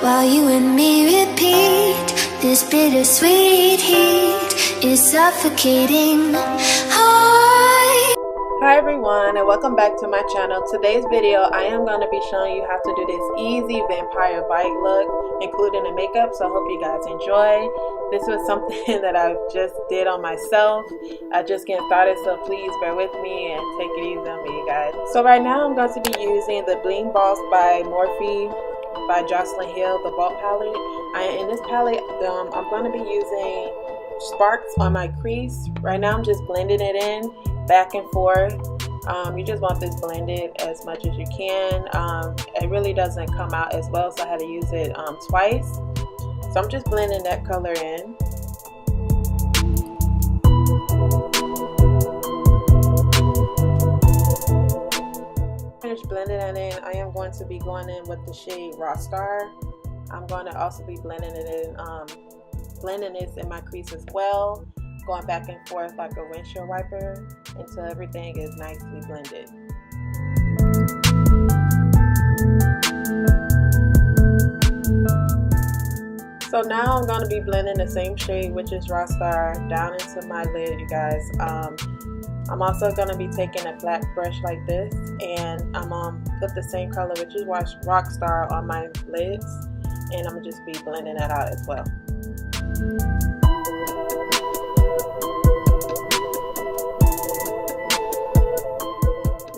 while you and me repeat. This bittersweet heat is suffocating. Hi everyone, and welcome back to my channel. Today's video I am going to be showing you how to do this easy vampire bite look, including the makeup, so I hope you guys enjoy. This was something that I just did on myself. I just getting started, so please bear with me and take it easy on me, you guys. So right now I'm going to be using the Bling by Morphe by Jaclyn the Vault palette. In this palette I'm going to be using sparks on my crease. Right now I'm just blending it in back and forth. You just want this blended as much as you can. It really doesn't come out as well, so I had to use it twice. So I'm just blending that color in. Finished blending it in, I am going to be going in with the shade Rockstar. I'm going to also be blending it in, blending this in my crease as well, going back and forth like a windshield wiper until everything is nicely blended. So now I'm going to be blending the same shade, which is Rockstar, down into my lid, you guys. I'm also going to be taking a flat brush like this, and I'm going to put the same color, which is Rockstar, on my lids, and I'm going to just be blending that out as well.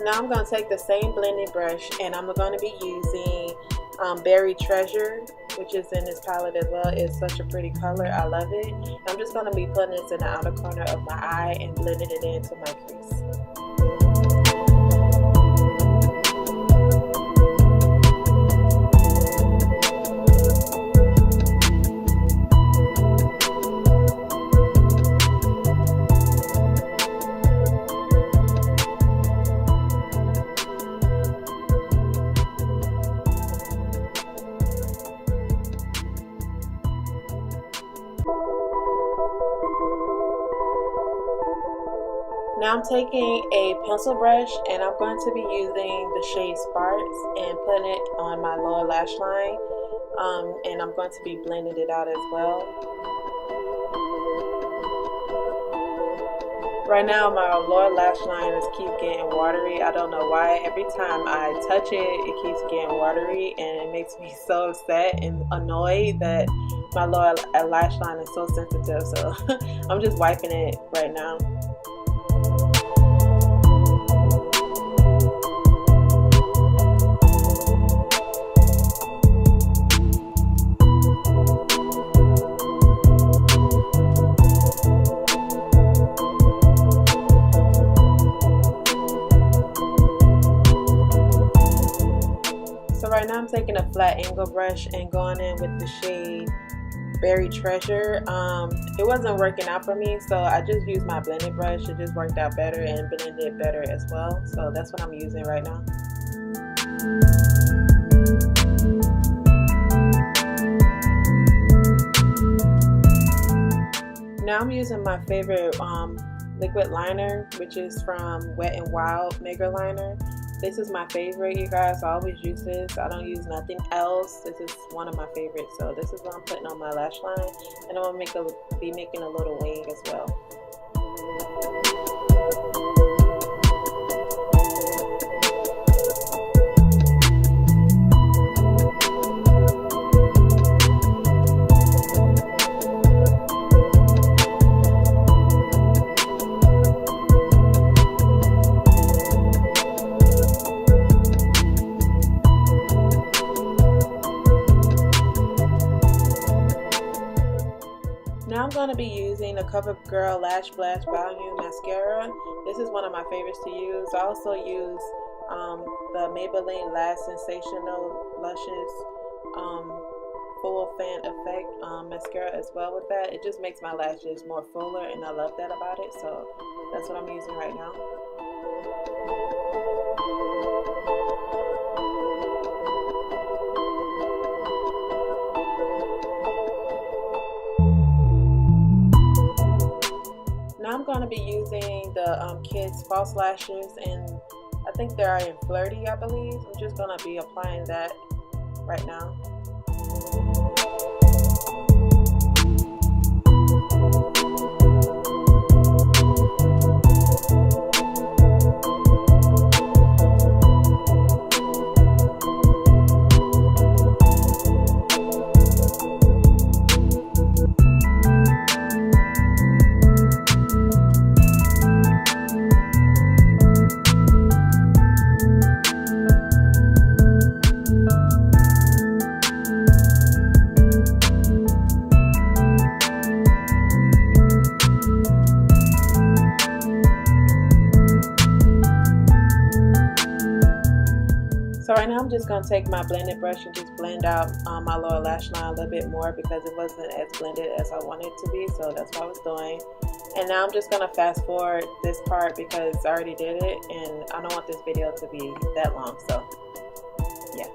Now I'm going to take the same blending brush, and I'm going to be using Berry Treasure, which is in this palette as well. It's such a pretty color. I love it. I'm just going to be putting this in the outer corner of my eye and blending it into my crease. Now I'm taking a pencil brush, and I'm going to be using the shade Sparks and putting it on my lower lash line, and I'm going to be blending it out as well. Right now my lower lash line keeps getting watery. I don't know why. Every time I touch it, it keeps getting watery, and it makes me so upset and annoyed that my lower lash line is so sensitive. So I'm just wiping it right now. Right now I'm taking a flat angle brush and going in with the shade Berry Treasure. It wasn't working out for me, so I just used my blending brush. It just worked out better and blended better as well. So that's what I'm using right now. Now I'm using my favorite liquid liner, which is from Wet n Wild Mega Liner. This is my favorite, you guys. I always use this. I don't use nothing else. This is one of my favorites. So this is what I'm putting on my lash line, and I'm going to be making a little wing as well. Now I'm going to be using the CoverGirl Lash Blast Volume Mascara. This is one of my favorites to use. I also use the Maybelline Lash Sensational Luscious Full Fan Effect mascara as well with that. It just makes my lashes more fuller, and I love that about it. So that's what I'm using right now. Now I'm going to be using the Kids False Lashes, and I think they're in Flirty, I believe. I'm just going to be applying that right now. So right now I'm just going to take my blended brush and just blend out my lower lash line a little bit more because it wasn't as blended as I wanted it to be. So that's what I was doing. And now I'm just going to fast forward this part because I already did it and I don't want this video to be that long. So yeah.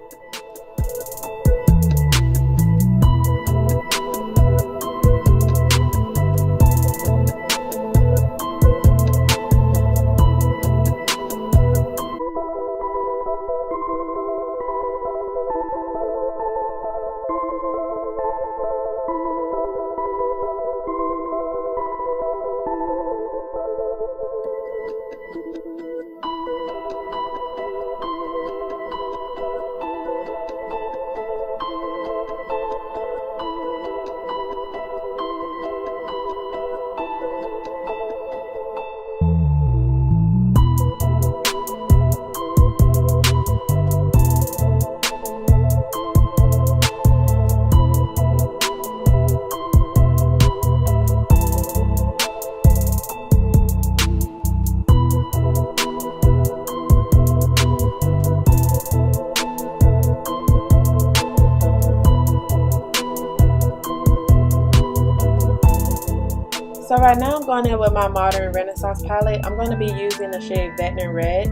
So right now I'm going in with my Modern Renaissance palette. I'm going to be using the shade Veteran Red.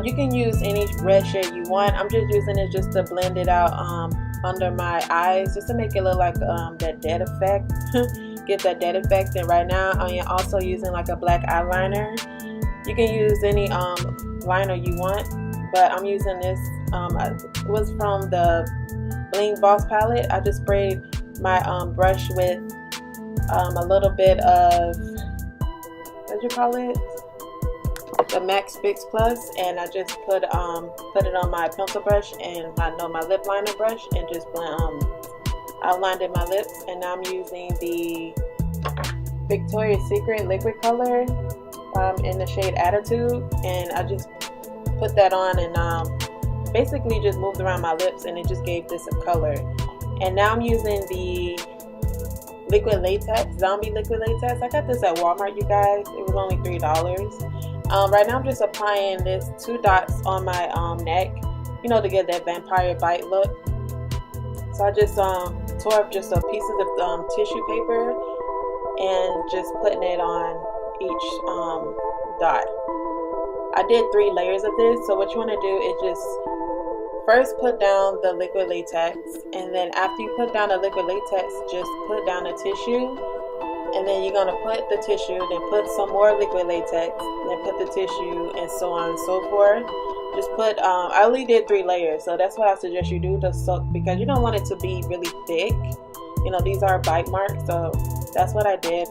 You can use any red shade you want. I'm just using it just to blend it out under my eyes, just to make it look like that dead effect. Get that dead effect. And right now I am also using like a black eyeliner. You can use any liner you want, but I'm using this. It was from the Bling Boss palette. I just sprayed my brush with a little bit of, what do you call it, the Max Fix Plus, and I just put it on my pencil brush and my lip liner brush and just outlined in my lips. And now I'm using the Victoria's Secret liquid color in the shade Attitude, and I just put that on and basically just moved around my lips, and it just gave this a color. And now I'm using the liquid latex, zombie liquid latex. I got this at Walmart, you guys. It was only $3. Right now I'm just applying this 2 dots on my neck, you know, to get that vampire bite look. So I just tore up just some pieces of tissue paper and just putting it on each dot. I did 3 layers of this. So what you want to do is just first put down the liquid latex, and then after you put down the liquid latex, just put down a tissue, and then you're going to put the tissue, then put some more liquid latex, then put the tissue, and so on and so forth. Just put, I only did 3 layers, so that's what I suggest you do, because you don't want it to be really thick. You know, these are bite marks, so that's what I did.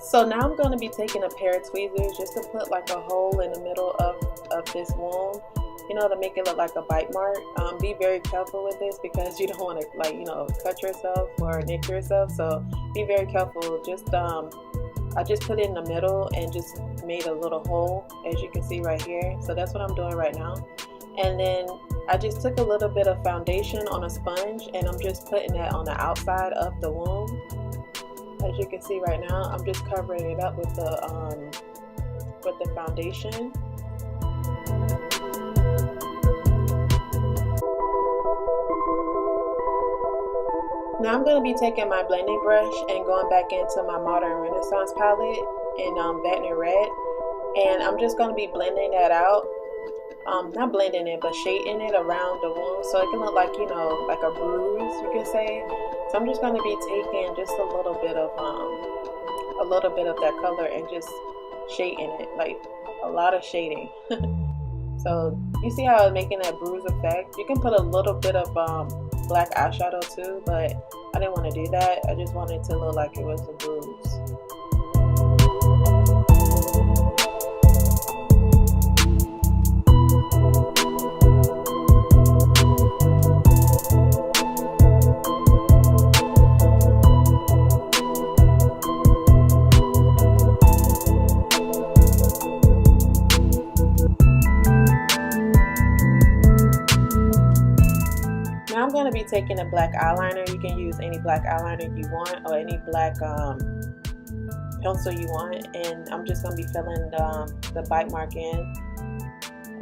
So now I'm going to be taking a pair of tweezers just to put like a hole in the middle of this wound, you know, to make it look like a bite mark. Be very careful with this because you don't want to, like, you know, cut yourself or nick yourself. So be very careful. Just I just put it in the middle and just made a little hole, as you can see right here. So that's what I'm doing right now. And then I just took a little bit of foundation on a sponge and I'm just putting that on the outside of the wound. As you can see right now, I'm just covering it up with the foundation. Now I'm going to be taking my blending brush and going back into my Modern Renaissance palette in Veteran Red, and I'm just going to be blending that out. not blending it, but shading it around the wound so it can look like, you know, like a bruise, you can say. So I'm just going to be taking just a little bit of that color and just shading it, like a lot of shading. So you see how it's making that bruise effect? You can put a little bit of black eyeshadow too, but I didn't want to do that. I just wanted it to look like it was a bruise. Now I'm going to be taking a black eyeliner. You can use any black eyeliner you want or any black pencil you want, and I'm just going to be filling the bite mark in,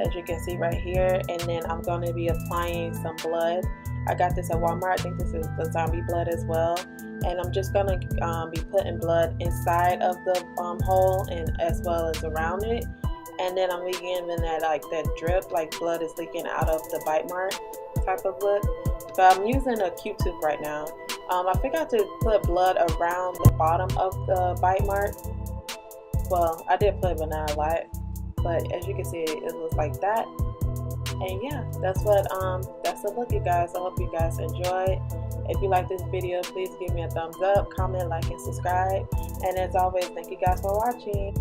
as you can see right here. And then I'm going to be applying some blood. I got this at Walmart. I think this is the zombie blood as well, and I'm just going to be putting blood inside of the hole and as well as around it. And then I'm giving that drip, like blood is leaking out of the bite mark type of look. So I'm using a Q-tip right now. I forgot to put blood around the bottom of the bite mark. Well, I did put it, but not a lot. But as you can see, it looks like that. And yeah, that's the look, you guys. I hope you guys enjoyed. If you like this video, please give me a thumbs up, comment, like, and subscribe. And as always, thank you guys for watching.